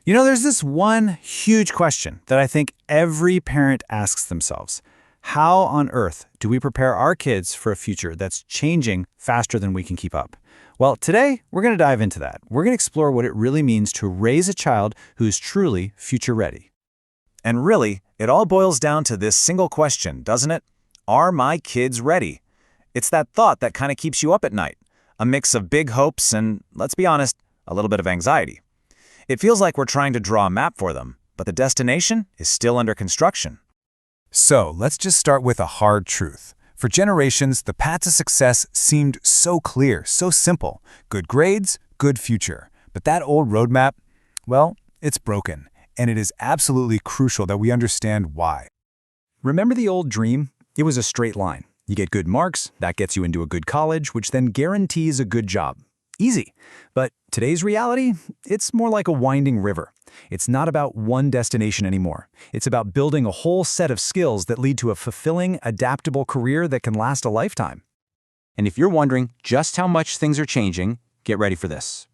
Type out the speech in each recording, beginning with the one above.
There's this one huge question that I think every parent asks themselves. How on earth do we prepare our kids for a future that's changing faster than we can keep up? Well, today we're going to dive into that. We're going to explore what it really means to raise a child who's truly future ready. And really, it all boils down to this single question, doesn't it? Are my kids ready? It's that thought that kind of keeps you up at night. A mix of big hopes and, let's be honest, a little bit of anxiety. It feels like we're trying to draw a map for them, but the destination is still under construction. So, let's just start with a hard truth. For generations, the path to success seemed so clear, so simple. Good grades, good future. But that old roadmap, well, it's broken. And it is absolutely crucial that we understand why. Remember the old dream? It was a straight line. You get good marks, that gets you into a good college, which then guarantees a good job. Easy. But today's reality, it's more like a winding river. It's not about one destination anymore. It's about building a whole set of skills that lead to a fulfilling, adaptable career that can last a lifetime. And if you're wondering just how much things are changing, get ready for this.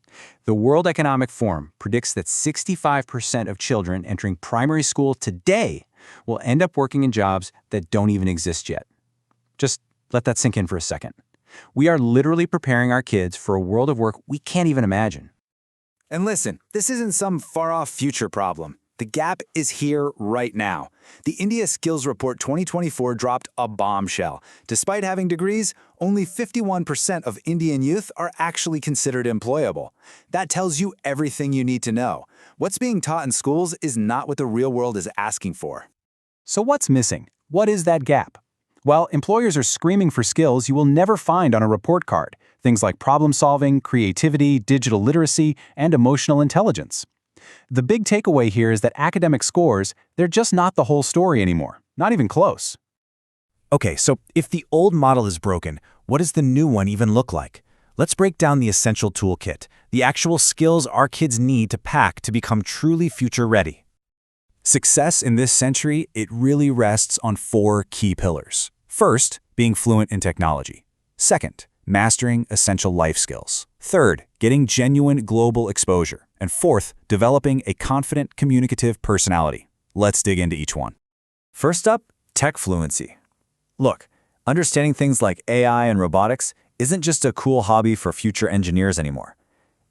The World Economic Forum predicts that 65% of children entering primary school today will end up working in jobs that don't even exist yet. Just let that sink in for a second. We are literally preparing our kids for a world of work we can't even imagine. And listen, this isn't some far-off future problem. The gap is here right now. The India Skills Report 2024 dropped a bombshell. Despite having degrees, only 51% of Indian youth are actually considered employable. That tells you everything you need to know. What's being taught in schools is not what the real world is asking for. So what's missing? What is that gap? Well, employers are screaming for skills you will never find on a report card. Things like problem solving, creativity, digital literacy, and emotional intelligence. The big takeaway here is that academic scores, they're just not the whole story anymore. Not even close. Okay, so if the old model is broken, what does the new one even look like? Let's break down the essential toolkit, the actual skills our kids need to pack to become truly future ready. Success in this century, it really rests on 4 key pillars. First, being fluent in technology. Second, mastering essential life skills. Third, getting genuine global exposure. And fourth, developing a confident, communicative personality. Let's dig into each one. First up, tech fluency. Look, understanding things like AI and robotics isn't just a cool hobby for future engineers anymore.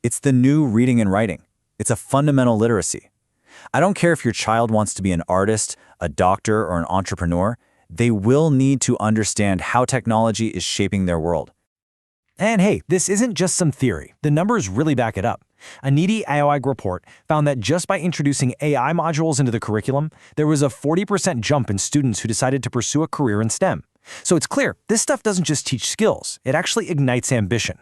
It's the new reading and writing. It's a fundamental literacy. I don't care if your child wants to be an artist, a doctor, or an entrepreneur, they will need to understand how technology is shaping their world. And hey, this isn't just some theory. The numbers really back it up. A NEDI IOIG report found that just by introducing AI modules into the curriculum, there was a 40% jump in students who decided to pursue a career in STEM. So it's clear, this stuff doesn't just teach skills, it actually ignites ambition.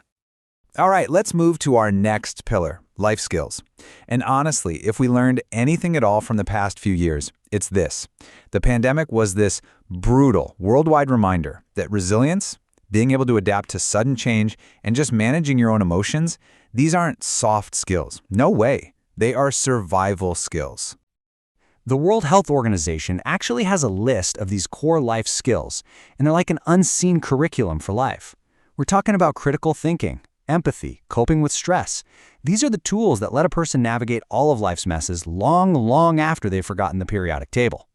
All right, let's move to our next pillar, life skills. And honestly, if we learned anything at all from the past few years, it's this. The pandemic was this brutal worldwide reminder that resilience, being able to adapt to sudden change, and just managing your own emotions, these aren't soft skills. No way. They are survival skills. The World Health Organization actually has a list of these core life skills, and they're like an unseen curriculum for life. We're talking about critical thinking, empathy, coping with stress. These are the tools that let a person navigate all of life's messes long after they've forgotten the periodic table.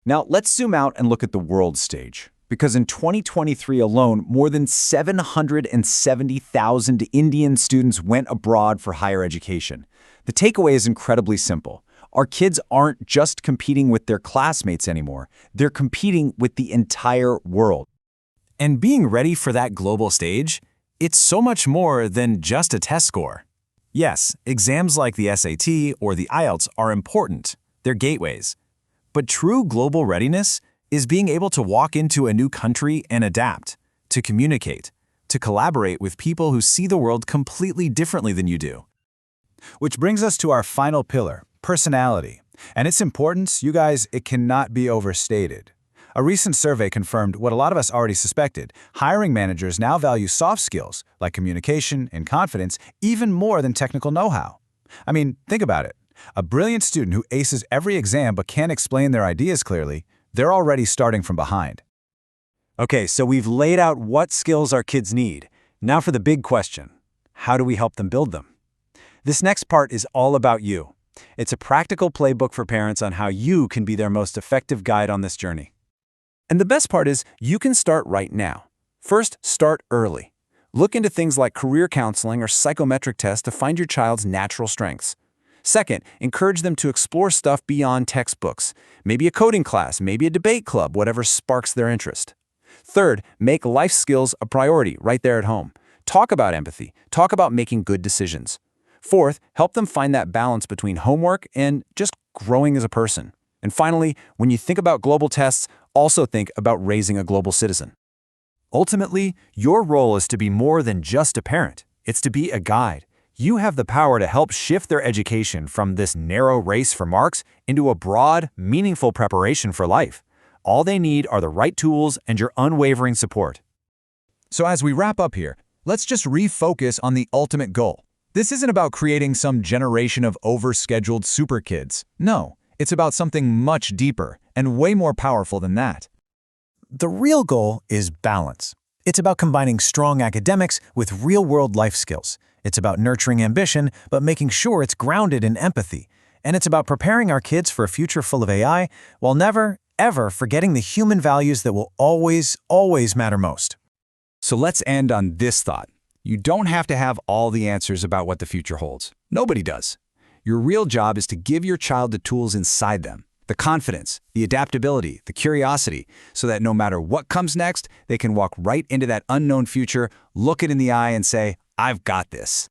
Now, let's zoom out and look at the world stage. Because in 2023 alone, more than 770,000 Indian students went abroad for higher education. The takeaway is incredibly simple. Our kids aren't just competing with their classmates anymore. They're competing with the entire world. And being ready for that global stage, it's so much more than just a test score. Yes, exams like the SAT or the IELTS are important. They're gateways. But true global readiness is being able to walk into a new country and adapt, to communicate, to collaborate with people who see the world completely differently than you do. Which brings us to our final pillar, personality. And its importance, you guys, it cannot be overstated. A recent survey confirmed what a lot of us already suspected. Hiring managers now value soft skills like communication and confidence even more than technical know-how. I mean, think about it. A brilliant student who aces every exam but can't explain their ideas clearly, they're already starting from behind. Okay, so we've laid out what skills our kids need. Now for the big question. How do we help them build them? This next part is all about you. It's a practical playbook for parents on how you can be their most effective guide on this journey. And the best part is you can start right now. First, start early. Look into things like career counseling or psychometric tests to find your child's natural strengths. Second, encourage them to explore stuff beyond textbooks. Maybe a coding class, maybe a debate club, whatever sparks their interest. Third, make life skills a priority right there at home. Talk about empathy. Talk about making good decisions. Fourth, help them find that balance between homework and just growing as a person. And finally, when you think about global tests, also think about raising a global citizen. Ultimately, your role is to be more than just a parent. It's to be a guide. You have the power to help shift their education from this narrow race for marks into a broad, meaningful preparation for life. All they need are the right tools and your unwavering support. So as we wrap up here, let's just refocus on the ultimate goal. This isn't about creating some generation of overscheduled super kids. No, it's about something much deeper and way more powerful than that. The real goal is balance. It's about combining strong academics with real-world life skills. It's about nurturing ambition, but making sure it's grounded in empathy. And it's about preparing our kids for a future full of AI while never, ever forgetting the human values that will always, always matter most. So let's end on this thought. You don't have to have all the answers about what the future holds. Nobody does. Your real job is to give your child the tools inside them, the confidence, the adaptability, the curiosity, so that no matter what comes next, they can walk right into that unknown future, look it in the eye and say, I've got this.